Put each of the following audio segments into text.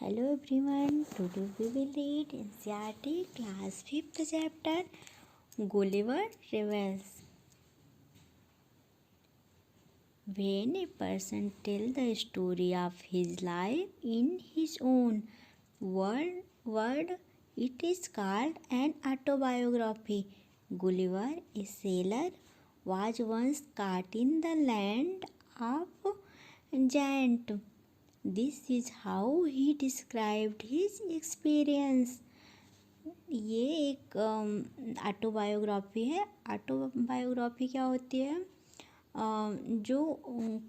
Hello everyone, today we will read NCERT class 5th chapter Gulliver Travels. When a person tells the story of his life in his own word, it is called an autobiography. Gulliver, a sailor, was once caught in the land of giant. This is how he described his experience. ये एक autobiography है। Autobiography क्या होती है? जो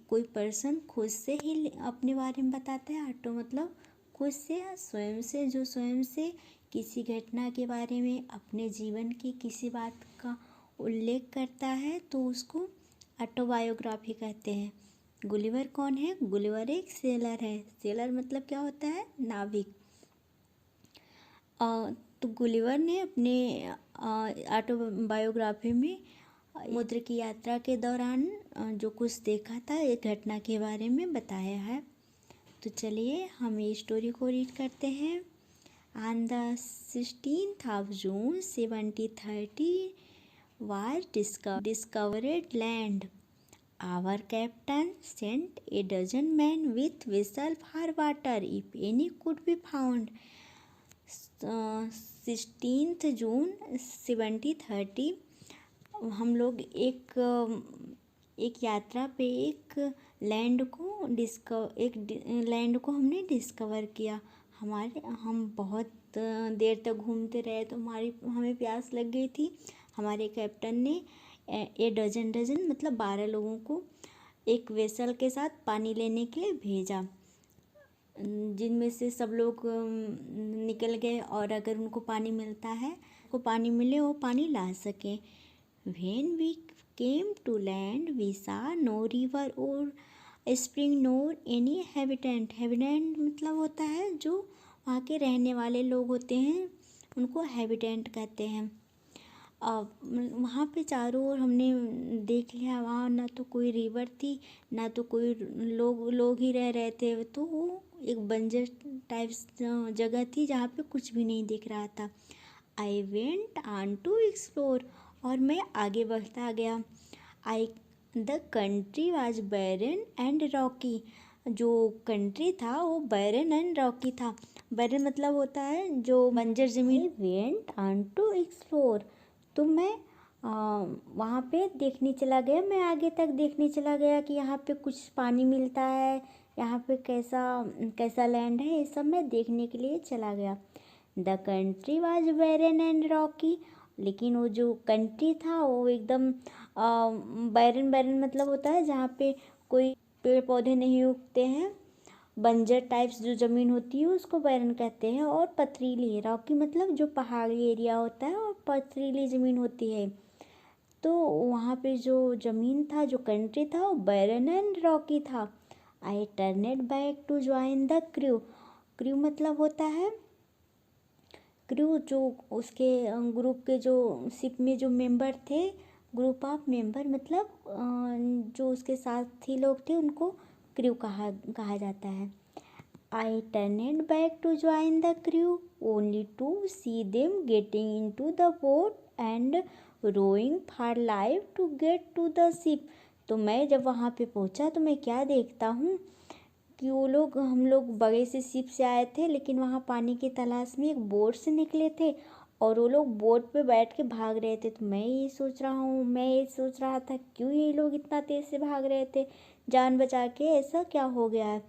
कोई person खुद से ही अपने बारे में बताता है। ऑटो मतलब खुद से या स्वयं से, जो स्वयं से किसी घटना के बारे में, अपने जीवन की किसी बात का उल्लेख करता है तो उसको ऑटोबायोग्राफी कहते हैं। गुलिवर कौन है? गुलिवर एक सेलर है। सेलर मतलब क्या होता है? नाविक। तो गुलिवर ने अपने ऑटोबायोग्राफी में समुद्र की यात्रा के दौरान जो कुछ देखा था, एक घटना के बारे में बताया है। तो चलिए हम ये स्टोरी को रीड करते हैं। On the 16th of June 1730 was discovered land. Our captain sent a dozen men with vessel for water if any could be found. 16 जून 1730 हम लोग एक यात्रा पे एक लैंड को हमने डिस्कवर किया। हम बहुत देर तक घूमते रहे तो हमें प्यास लग गई थी। हमारे कैप्टन ने ए डजन मतलब 12 लोगों को एक वेसल के साथ पानी लेने के लिए भेजा, जिनमें से सब लोग निकल गए और अगर उनको पानी मिलता है, को पानी मिले वो पानी ला सकें। When we came to land, we saw no river or spring nor any habitant. Habitant मतलब होता है जो वहाँ के रहने वाले लोग होते हैं, उनको हैबिटेंट कहते हैं। वहाँ पे चारों ओर हमने देख लिया, वहाँ ना तो कोई रिवर थी ना तो कोई लोग ही रह रहे थे। तो वो एक बंजर टाइप जगह थी जहाँ पे कुछ भी नहीं दिख रहा था। I went on to explore, और मैं आगे बढ़ता गया। The country was barren and rocky. जो कंट्री था वो बैरन एंड रॉकी था। बैरन मतलब होता है जो बंजर जमीन। वेंट ऑन टू एक्सप्लोर, तो मैं वहाँ पे देखने चला गया। मैं आगे तक देखने चला गया कि यहाँ पे कुछ पानी मिलता है, यहाँ पे कैसा लैंड है, ये सब मैं देखने के लिए चला गया। The country was barren and rocky, लेकिन वो जो कंट्री था वो एकदम बैरन मतलब होता है जहाँ पे कोई पेड़ पौधे नहीं उगते हैं। बंजर टाइप्स जो ज़मीन होती है उसको बैरन कहते हैं। और पथरीली, रॉकी मतलब जो पहाड़ी एरिया होता है और पथरीली ज़मीन होती है। तो वहाँ पे जो ज़मीन था, जो कंट्री था, वो बैरन एंड रॉकी था। I turned back to join the crew. Crew मतलब होता है क्रू, जो उसके ग्रुप के जो शिप में जो मेंबर थे, ग्रुप ऑफ मेंबर मतलब जो उसके साथी लोग थे उनको क्रू कहा जाता है। I turned back to join the crew only to see them getting into the boat and rowing for life to get to the ship. तो मैं जब वहाँ पे पहुँचा तो मैं क्या देखता हूँ कि हम लोग बड़े से शिप से आए थे, लेकिन वहाँ पानी की तलाश में एक बोट से निकले थे और वो लोग बोट पे बैठ के भाग रहे थे। तो मैं ये सोच रहा था क्यों ये लोग इतना तेज़ से भाग रहे थे जान बचा के, ऐसा क्या हो गया है।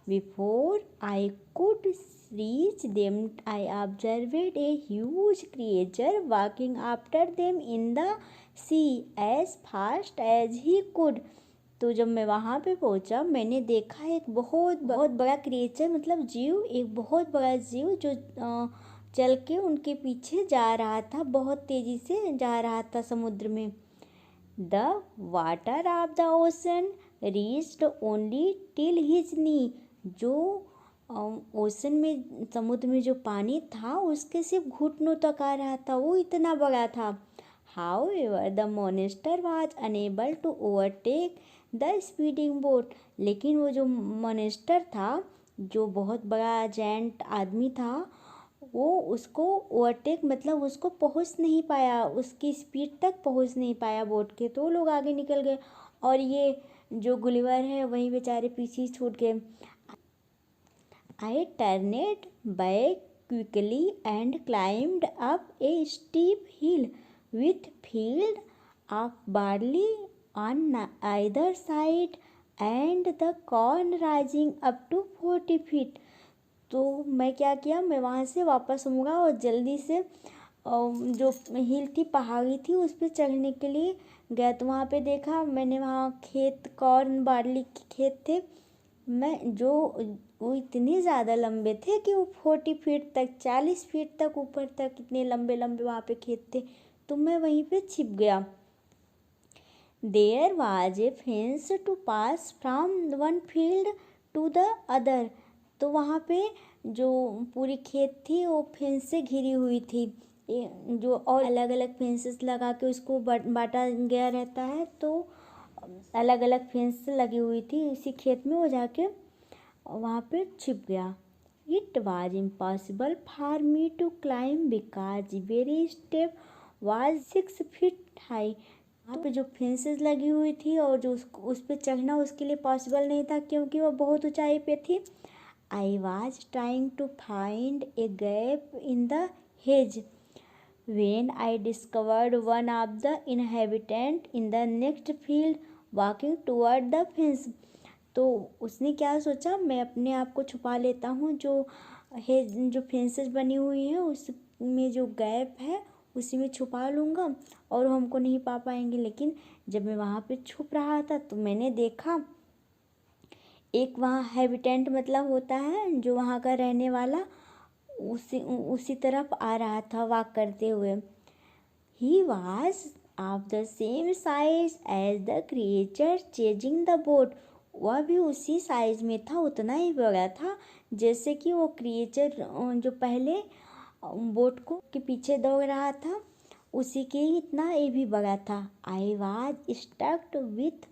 Before I could reach them I observed a huge creature walking after them in the sea as fast as he could. तो जब मैं वहाँ पे पहुँचा मैंने देखा एक बहुत बड़ा क्रिएचर मतलब जीव, एक बहुत बड़ा जीव जो चल के उनके पीछे जा रहा था, बहुत तेज़ी से जा रहा था समुद्र में। The water of the ocean reached only till his knee. जो ओशन में, समुद्र में जो पानी था उसके सिर्फ घुटनों तक आ रहा था, वो इतना बड़ा था। However, the monster was unable to overtake the speeding boat. लेकिन वो जो मॉन्स्टर था जो बहुत बड़ा जायंट आदमी था वो उसको ओवरटेक मतलब उसको पहुंच नहीं पाया, उसकी स्पीड तक पहुंच नहीं पाया बोट के, तो लोग आगे निकल गए और ये जो गुलिवर है वही बेचारे पीछे ही छूट गए। I turned back quickly and climbed up a steep hill with field of barley on either side and the corn rising up to 40 feet। तो मैं क्या किया, मैं वहाँ से वापस आऊँगा और जल्दी से जो हिल थी, पहाड़ी थी, उस पर चढ़ने के लिए गया। तो वहाँ पे देखा मैंने, वहाँ खेत कॉर्न बार्ली के खेत थे, मैं जो वो इतने ज़्यादा लंबे थे कि वो 40 फीट तक, 40 फीट तक ऊपर तक इतने लंबे लंबे वहाँ पे खेत थे। तो मैं वहीं पे छिप गया। There was a fence to pass from one field to the other. तो वहाँ पे जो पूरी खेत थी वो फेंस से घिरी हुई थी, जो और अलग अलग फेंसेस लगा के उसको बांटा गया रहता है। तो अलग अलग फेंस लगी हुई थी उसी खेत में, वो जाके वहाँ पे छिप गया। It was impossible for me to climb because very step was 6 feet high. वहाँ पे जो फेंसेस लगी हुई थी और जो उस पर चढ़ना उसके लिए पॉसिबल नहीं था क्योंकि वो बहुत ऊंचाई पे थी। I was trying to find a gap in the hedge when I discovered one of the inhabitants in the next field walking toward the fence। तो उसने क्या सोचा, मैं अपने आप को छुपा लेता हूँ, जो है जो फेंसेस बनी हुई है उसमें जो गैप है उसी में छुपा लूँगा और हमको नहीं पा पाएंगे। लेकिन जब मैं वहाँ पे छुप रहा था तो मैंने देखा एक वहाँ हैबिटेंट मतलब होता है जो वहाँ का रहने वाला, उसी तरफ आ रहा था वॉक करते हुए। He was of the same size as the creature chasing the boat. वह भी उसी साइज में था, उतना ही बड़ा था जैसे कि वो क्रिएचर जो पहले बोट को के पीछे दौड़ रहा था, उसी के ही इतना ये भी बड़ा था। I was स्टक्ड with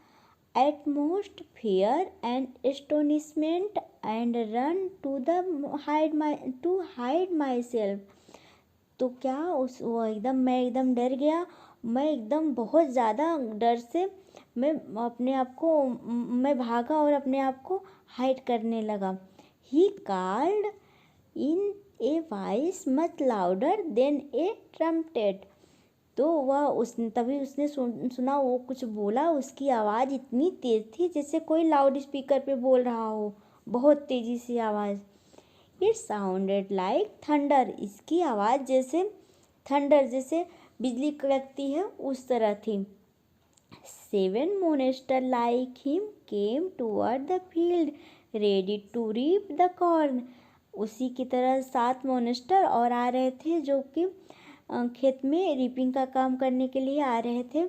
utmost fear and astonishment and run to hide myself। तो क्या मैं एकदम डर गया, मैं एकदम बहुत ज़्यादा डर से मैं भागा और अपने आप को हाइड करने लगा। He called in a voice much louder than A trumpet. तो तभी उसने सुना वो कुछ बोला, उसकी आवाज़ इतनी तेज़ थी जैसे कोई लाउड स्पीकर पे बोल रहा हो, बहुत तेज़ी से आवाज़। It sounded like thunder. इसकी आवाज़ जैसे थंडर, जैसे बिजली कड़कती है उस तरह थी। 7 monster like him came toward the field ready to reap the corn. उसी की तरह 7 मोनेस्टर और आ रहे थे जो कि खेत में रीपिंग का काम करने के लिए आ रहे थे।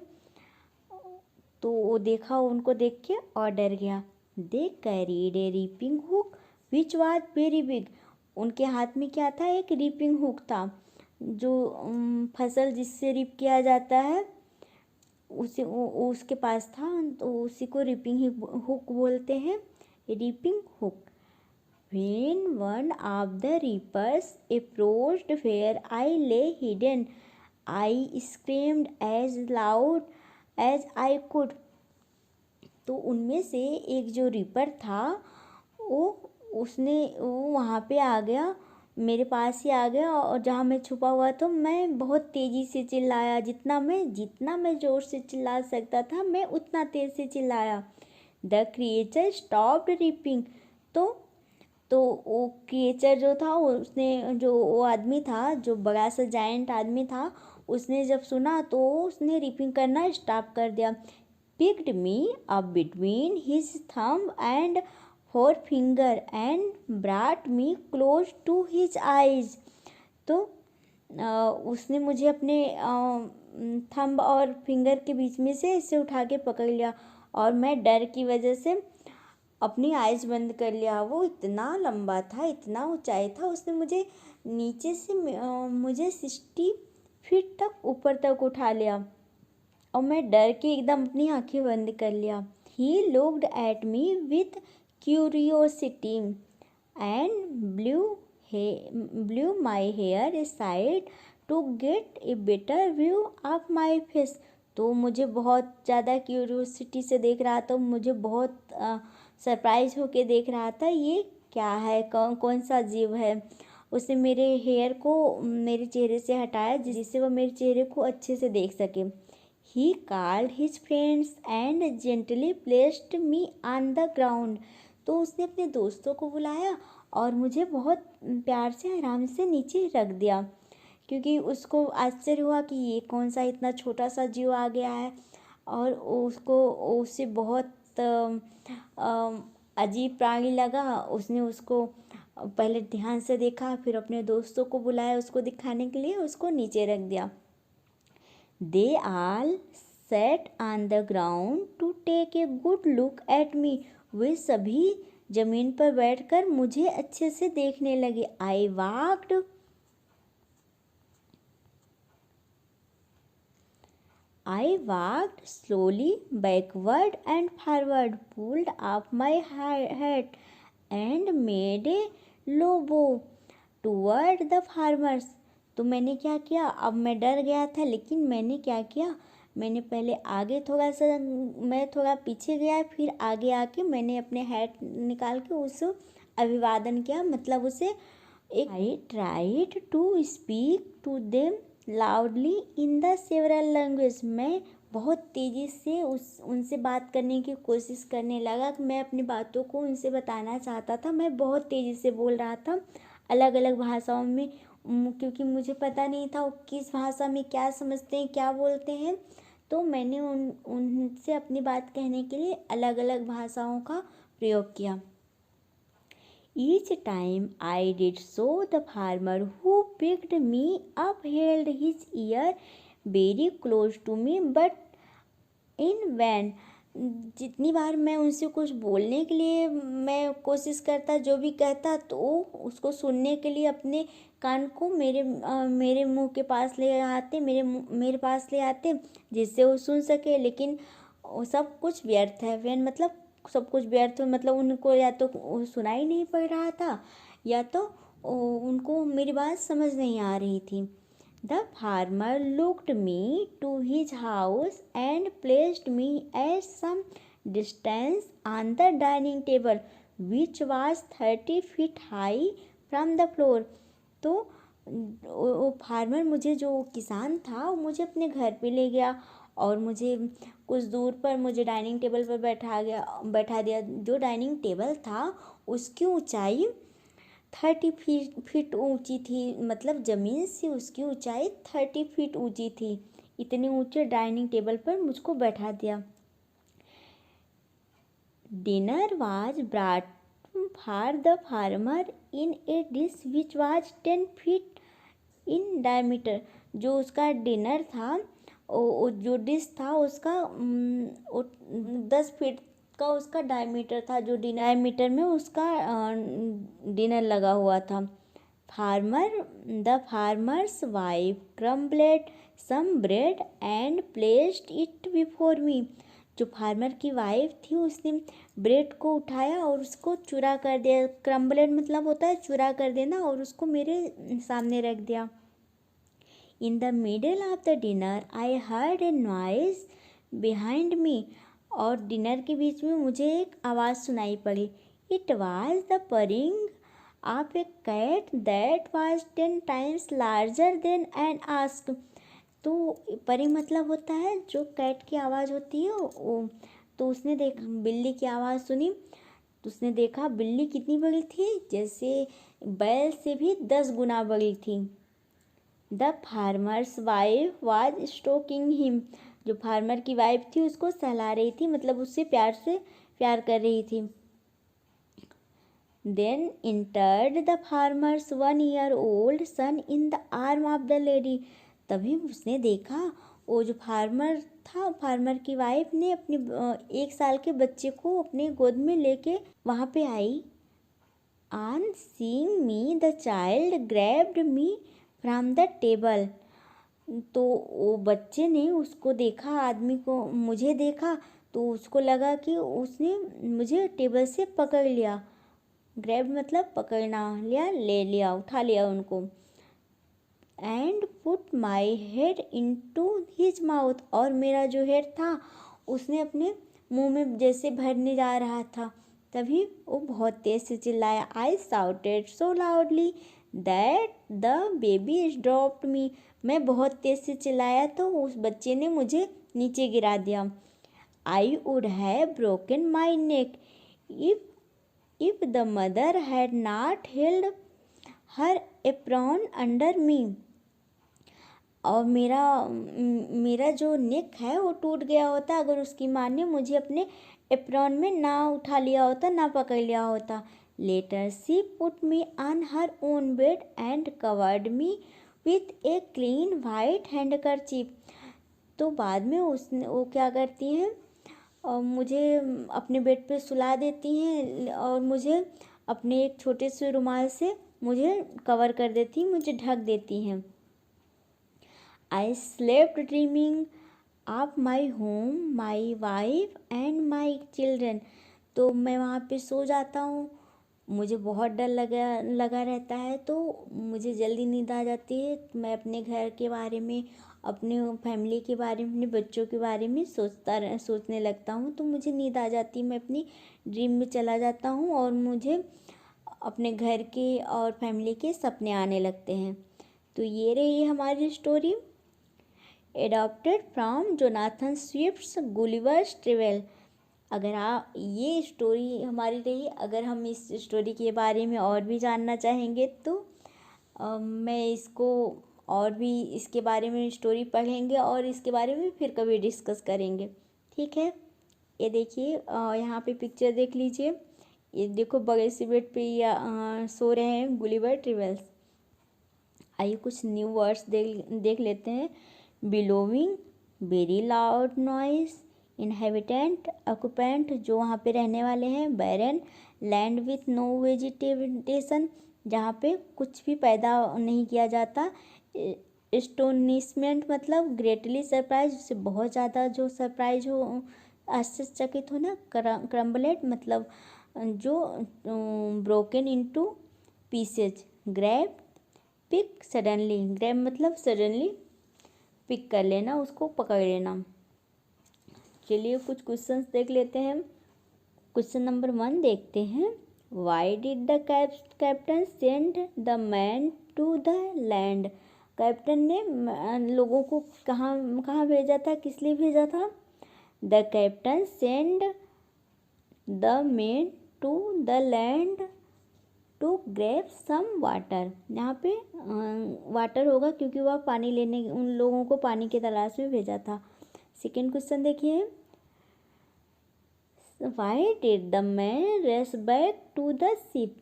तो वो देखा, उनको देख के और डर गया। They carried a reaping hook which was very big. उनके हाथ में क्या था, एक रीपिंग हुक था, जो फसल जिससे रीप किया जाता है उसके पास था, तो उसी को रीपिंग हुक बोलते हैं, reaping hook. When one of the reapers approached where I lay hidden, I screamed as loud as I could। तो उनमें से एक जो रीपर था वो वहाँ पे आ गया, मेरे पास ही आ गया, और जहाँ मैं छुपा हुआ था मैं बहुत तेज़ी से चिल्लाया, जितना मैं ज़ोर से चिल्ला सकता था मैं उतना तेज़ से चिल्लाया। The creature stopped reaping. तो वो क्रिएचर जो था उसने, जो वो आदमी था जो बड़ा सा जायंट आदमी था, उसने जब सुना तो उसने रीपिंग करना स्टॉप कर दिया। Picked me up between his thumb and forefinger and brought me close to his eyes. तो उसने मुझे अपने थंब और फिंगर के बीच में से इसे उठा के पकड़ लिया और मैं डर की वजह से अपनी आइज़ बंद कर लिया। वो इतना लंबा था, इतना ऊंचाई था, उसने मुझे नीचे से मुझे 60 फीट तक ऊपर तक उठा लिया और मैं डर के एकदम अपनी आंखें बंद कर लिया। He looked at me with curiosity and blew my hair aside to get a better view of my face। तो मुझे बहुत ज़्यादा क्यूरियोसिटी से देख रहा था, मुझे बहुत सरप्राइज होके देख रहा था, ये क्या है, कौन सा जीव है। उसने मेरे हेयर को मेरे चेहरे से हटाया जिससे वह मेरे चेहरे को अच्छे से देख सके। He called his friends and gently placed me on the ground। तो उसने अपने दोस्तों को बुलाया और मुझे बहुत प्यार से आराम से नीचे रख दिया, क्योंकि उसको आश्चर्य हुआ कि ये कौन सा इतना छोटा सा जीव आ गया है, और उससे बहुत अजीब प्राणी लगा। उसने उसको पहले ध्यान से देखा, फिर अपने दोस्तों को बुलाया उसको दिखाने के लिए, उसको नीचे रख दिया। They all sat on the ground to take a good look at me। वे सभी जमीन पर बैठकर मुझे अच्छे से देखने लगे। I walked slowly backward and forward, pulled up my hat and made a low bow toward the farmers। तो मैंने क्या किया, अब मैं डर गया था, लेकिन मैंने क्या किया, मैंने पहले आगे थोड़ा सा, मैं थोड़ा पीछे गया, फिर आगे आके मैंने अपने हैट निकाल के उस अभिवादन किया, मतलब उसे एक I tried to speak to them loudly in the several language. मैं बहुत तेज़ी से उनसे बात करने की कोशिश करने लगा। मैं अपनी बातों को उनसे बताना चाहता था, मैं बहुत तेज़ी से बोल रहा था अलग अलग भाषाओं में, क्योंकि मुझे पता नहीं था वो किस भाषा में क्या समझते हैं, क्या बोलते हैं। तो मैंने उनसे अपनी बात कहने के लिए अलग अलग भाषाओं का प्रयोग किया। Each time I did so, the farmer who picked me up held his ear very close to me, but in vain। जितनी बार मैं उनसे कुछ बोलने के लिए मैं कोशिश करता, जो भी कहता, तो उसको सुनने के लिए अपने कान को मेरे मुंह के पास ले आते, मेरे पास ले आते, जिससे वो सुन सके। लेकिन वो सब कुछ व्यर्थ है। वैन मतलब सब कुछ व्यर्थ, मतलब उनको या तो सुनाई नहीं पड़ रहा था, या तो उनको मेरी बात समझ नहीं आ रही थी। The farmer looked me to his house and placed me at some distance on the dining table, which was 30 feet high from the floor। तो वो फार्मर, मुझे जो किसान था, वो मुझे अपने घर पे ले गया और मुझे कुछ दूर पर मुझे डाइनिंग टेबल पर बैठा दिया। जो डाइनिंग टेबल था उसकी ऊंचाई 30 फीट ऊंची थी, मतलब ज़मीन से उसकी ऊंचाई 30 फीट ऊंची थी। इतने ऊंचे डाइनिंग टेबल पर मुझको बैठा दिया। Dinner was brought for the farmer in A dish which was 10 feet in diameter. जो उसका डिनर था, जो डिश था उसका 10 फीट का उसका डायमीटर था, जो डायमीटर में उसका डिनर लगा हुआ था। The farmer's wife crumbled some bread and placed it before me. जो फार्मर की वाइफ थी उसने ब्रेड को उठाया और उसको चूरा कर दिया। क्रम्बलेड मतलब होता है चूरा कर देना, और उसको मेरे सामने रख दिया। In the middle of the dinner, I heard a noise behind me। और डिनर के बीच में मुझे एक आवाज़ सुनाई पड़ी। It was the purring of a cat that was 10 times larger than an ask। तो purring मतलब होता है जो कैट की आवाज़ होती है वो। तो उसने देखा, बिल्ली की आवाज़ सुनी तो उसने देखा बिल्ली कितनी बड़ी थी, जैसे बैल से भी 10 गुना बड़ी थी। The farmer's wife was stroking him. जो फार्मर की वाइफ थी उसको सहला रही थी, मतलब उससे प्यार कर रही थी। Then entered the farmer's 1 year old son in the arm of the lady. तभी उसने देखा वो जो फार्मर था, फार्मर की वाइफ ने अपने 1 साल के बच्चे को अपने गोद में लेके वहाँ पे आई। On seeing me the child grabbed me from the table. तो वो बच्चे ने उसको देखा, आदमी को, मुझे देखा, तो उसको लगा कि उसने मुझे टेबल से पकड़ लिया। ग्रैब मतलब पकड़ना, लिया, ले लिया, उठा लिया उनको। And put my head into his mouth, और मेरा जो हेड था उसने अपने मुंह में जैसे भरने जा रहा था, तभी वो बहुत तेज से चिल्लाया। I shouted so loudly that the baby dropped मी, मैं बहुत तेज से चिल्लाया तो उस बच्चे ने मुझे नीचे गिरा दिया। I would have broken my neck if the mother had not held her apron under मी, और मेरा जो नेक है वो टूट गया होता अगर उसकी माँ ने मुझे अपने एप्रॉन में ना उठा लिया होता, ना पकड़ लिया होता। Later she put me on her own bed and covered me with a clean white handkerchief, तो बाद में वो क्या करती हैं, और मुझे अपने बेड पे सुला देती हैं और मुझे अपने एक छोटे से रुमाल से मुझे कवर कर देती हैं, मुझे ढक देती हैं। I slept dreaming of my home, my wife and my children, तो मैं वहाँ पे सो जाता हूँ, मुझे बहुत डर लगा रहता है, तो मुझे जल्दी नींद आ जाती है। मैं अपने घर के बारे में, अपने फैमिली के बारे में, अपने बच्चों के बारे में सोचने लगता हूँ, तो मुझे नींद आ जाती है, मैं अपनी ड्रीम में चला जाता हूँ और मुझे अपने घर के और फैमिली के सपने आने लगते हैं। तो ये रही हमारी story, adopted from Jonathan Swift's Gulliver's travel. अगर आप, ये स्टोरी हमारी रही, अगर हम इस स्टोरी के बारे में और भी जानना चाहेंगे तो मैं इसको और भी इसके बारे में स्टोरी पढ़ेंगे और इसके बारे में फिर कभी डिस्कस करेंगे, ठीक है। ये देखिए यहाँ पे पिक्चर देख लीजिए, ये देखो बगल से बेड पे सो रहे हैं गुलिवर ट्रेवल्स। आइए कुछ न्यू वर्ड्स देख लेते हैं। Bellowing, very loud noise, inhabitant, occupant, जो वहाँ पे रहने वाले हैं। Barren, land with no vegetation, जहाँ पे कुछ भी पैदा नहीं किया जाता। एस्टोनिशमेंट मतलब ग्रेटली सरप्राइज, उससे बहुत ज़्यादा जो सरप्राइज हो, आश्चर्यचकित हो ना। क्रम्बलेट मतलब जो broken into pieces. Grab, pick, suddenly, grab मतलब सडनली पिक कर लेना, उसको पकड़ लेना। चलिए कुछ क्वेश्चंस देख लेते हैं। क्वेश्चन नंबर 1 देखते हैं। Why did the captain send the man to the land, captain ने लोगों को कहाँ कहाँ भेजा था, किस लिए भेजा था। The captain send the man to the land to grab some water, यहाँ पे वाटर होगा क्योंकि वह पानी लेने, उन लोगों को पानी की तलाश में भेजा था। सेकेंड क्वेश्चन देखिए। Why did the man race back to the ship,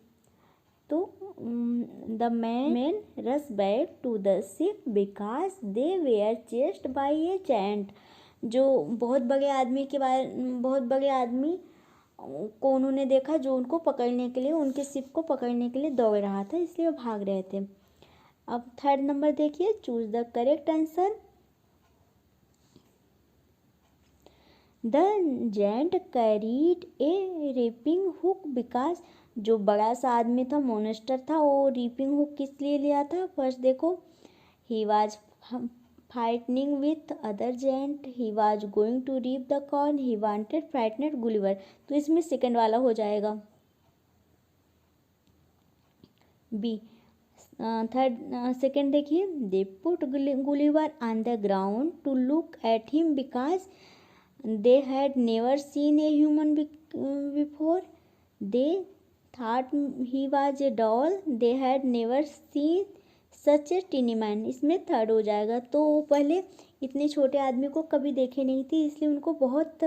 तो the man ran back to the ship because they were chased by a giant, जो बहुत बड़े आदमी को उन्होंने देखा जो उनको पकड़ने के लिए, उनके शिप को पकड़ने के लिए दौड़ रहा था, इसलिए वो भाग रहे थे। अब थर्ड नंबर देखिए। Choose the correct answer. The giant carried a reaping hook because, जो बड़ा सा आदमी था, मोनेस्टर था, वो रीपिंग हुक किस लिए लिया था। फर्स्ट देखो, he was frightening with other giant, he was going to reap the corn, he wanted frightened Gulliver, तो इसमें सेकंड वाला हो जाएगा। बी थर्ड सेकंड देखिए। They put Gulliver on the ground to look at him because they had never seen a human before, they thought he was a doll, they had never seen such a tiny man, इसमें third हो जाएगा। तो वो पहले इतने छोटे आदमी को कभी देखे नहीं थी, इसलिए उनको बहुत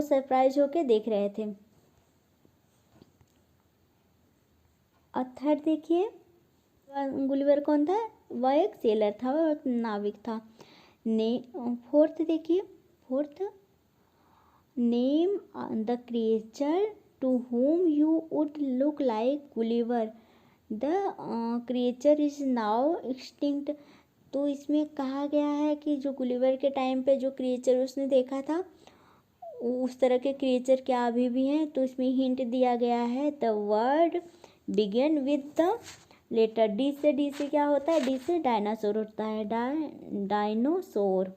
सरप्राइज होके देख रहे थे। और थर्ड देखिए, गुलिवर कौन था, वह एक सेलर था, वह एक नाविक था। फोर्थ देखिए, fourth, name the creature to whom you would look like Gulliver, the creature is now extinct, तो इसमें कहा गया है कि जो गुलिवर के टाइम पे जो क्रिएचर उसने देखा था उस तरह के क्रिएचर क्या अभी भी हैं, तो इसमें हिंट दिया गया है। The word begin with the letter D से। डी से क्या होता है? डी से डायनासोर होता है। Dinosaur,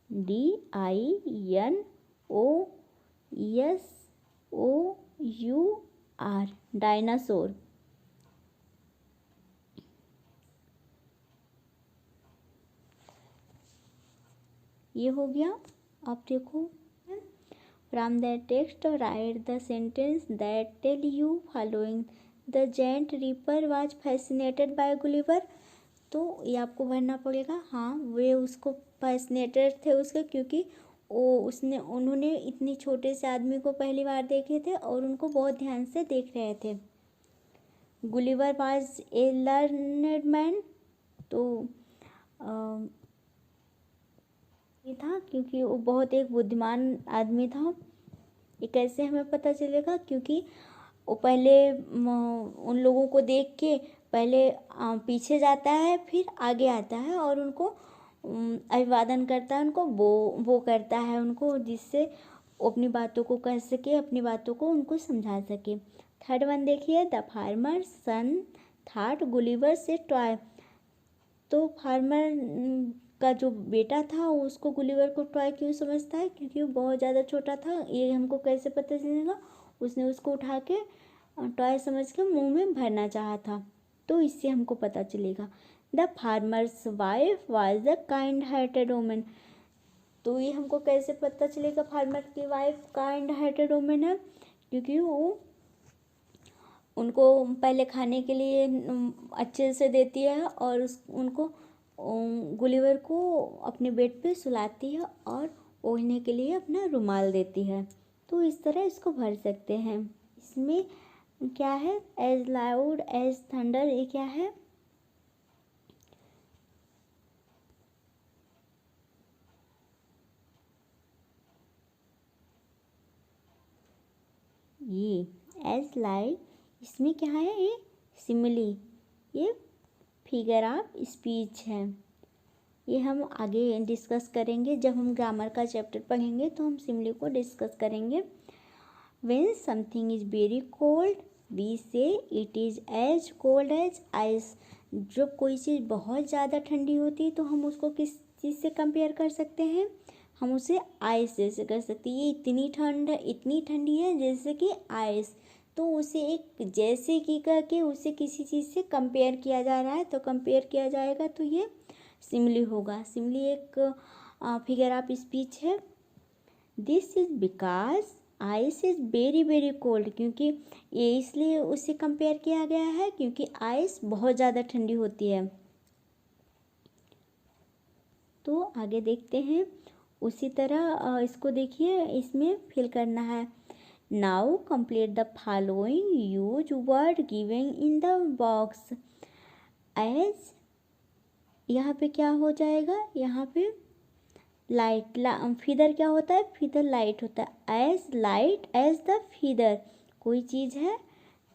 DINOSOUR, dinosaur. ये हो गया। आप देखो, from the text write the sentence that tell you following. The giant reaper was fascinated by Gulliver. तो ये आपको भरना पड़ेगा। हाँ, वे उसको फैसिनेटेड थे उसके, क्योंकि उन्होंने इतने छोटे से आदमी को पहली बार देखे थे और उनको बहुत ध्यान से देख रहे थे। Gulliver was a learned man. तो ये था क्योंकि वो बहुत एक बुद्धिमान आदमी था। ये कैसे हमें पता चलेगा? क्योंकि वो पहले उन लोगों को देख के पहले पीछे जाता है, फिर आगे आता है और उनको अभिवादन करता है, उनको वो करता है उनको, जिससे वो अपनी बातों को कह सके, अपनी बातों को उनको समझा सके। थर्ड वन देखिए, the farmer son thought Gulliver से टॉय। तो फार्मर का जो बेटा था उसको गुलिवर को टॉय क्यों समझता है? क्योंकि वो बहुत ज़्यादा छोटा था। ये हमको कैसे पता चलेगा? उसने उसको उठा के टॉय समझ के मुंह में भरना चाहा था, तो इससे हमको पता चलेगा। The farmer's wife was the kind hearted woman. तो ये हमको कैसे पता चलेगा फार्मर की वाइफ काइंड हार्टेड वुमन है? क्योंकि वो उनको पहले खाने के लिए अच्छे से देती है और उनको गुलिवर को अपने बेड पे सुलाती है और ओढ़ने के लिए अपना रुमाल देती है। तो इस तरह इसको भर सकते हैं। इसमें क्या है? एज लाउड एज थंडर, ये क्या है? ये एज लाइव, इसमें क्या है? ये सिमिली, ये फिगर ऑफ स्पीच है। ये हम आगे डिस्कस करेंगे, जब हम ग्रामर का चैप्टर पढ़ेंगे तो हम सिमिली को डिस्कस करेंगे। When something is very cold we say it is as cold as ice. जब कोई चीज़ बहुत ज़्यादा ठंडी होती है तो हम उसको किस चीज़ से कंपेयर कर सकते हैं? हम उसे आइस जैसे कर सकते हैं। ये इतनी ठंडी है जैसे कि आइस। तो उसे एक जैसे कि करके उसे किसी चीज़ से कंपेयर किया जा रहा है, तो कंपेयर किया जाएगा तो ये सिमिली होगा। सिमिली एक फिगर ऑफ स्पीच है। This is because ice is very very cold. क्योंकि ये इसलिए उससे कंपेयर किया गया है क्योंकि आइस बहुत ज़्यादा ठंडी होती है। तो आगे देखते हैं। उसी तरह इसको देखिए, इसमें फिल करना है। Now complete the following use word given in the box. As, यहाँ पे क्या हो जाएगा? यहाँ पे लाइट, फीदर क्या होता है? फीदर लाइट होता है। As light as the feather, कोई चीज़ है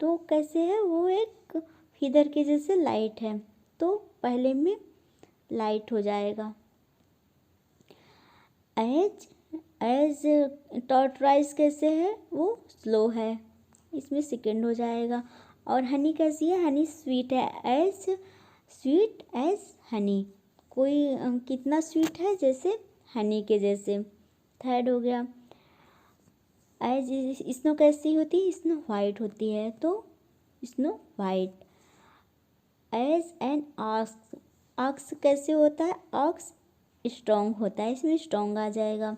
तो कैसे है? वो एक फीदर के जैसे लाइट है, तो पहले में लाइट हो जाएगा। एज एज टॉर्टराइज कैसे है? वो स्लो है, इसमें सेकेंड हो जाएगा। और हनी कैसी है? हनी स्वीट है। एज स्वीट एज हनी, कोई कितना स्वीट है? जैसे हनी के जैसे। थर्ड हो गया। एज स्नो कैसी होती है? स्नो वाइट होती है, तो snow white. As an ox, ox कैसे होता है? ऑक्स स्ट्रॉन्ग होता है, इसमें स्ट्रॉन्ग आ जाएगा।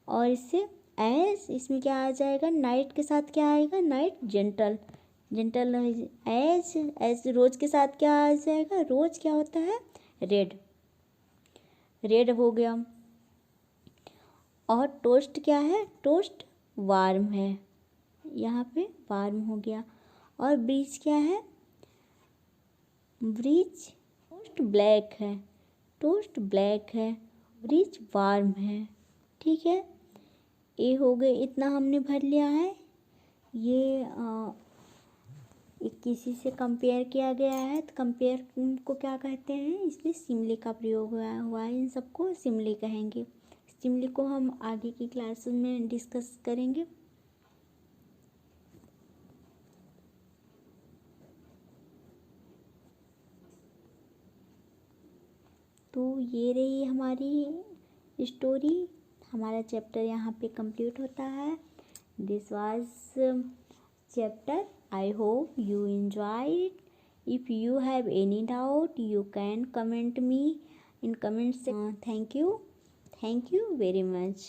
और इससे एज, इसमें क्या आ जाएगा? नाइट के साथ क्या आएगा? Night gentle, gentle. एज रोज के साथ क्या आ जाएगा? रोज क्या होता है? रेड, रेड हो गया। और टोस्ट क्या है? टोस्ट वार्म है, यहाँ पे वार्म हो गया। और ब्रीज क्या है? ब्रीज टोस्ट ब्लैक है, टोस्ट ब्लैक है, ब्रीज वार्म है। ठीक है, ये हो गए, इतना हमने भर लिया है। ये किसी से कंपेयर किया गया है, तो कंपेयर को क्या कहते हैं? इसमें सिमिली का प्रयोग हुआ है, इन सबको सिमिली कहेंगे। सिमिली को हम आगे की क्लास में डिस्कस करेंगे। तो ये रही हमारी स्टोरी, हमारा चैप्टर यहाँ पे कंप्लीट होता है। This was chapter. I hope you enjoyed. If you have any doubt, you can comment me in comments. Thank you very much.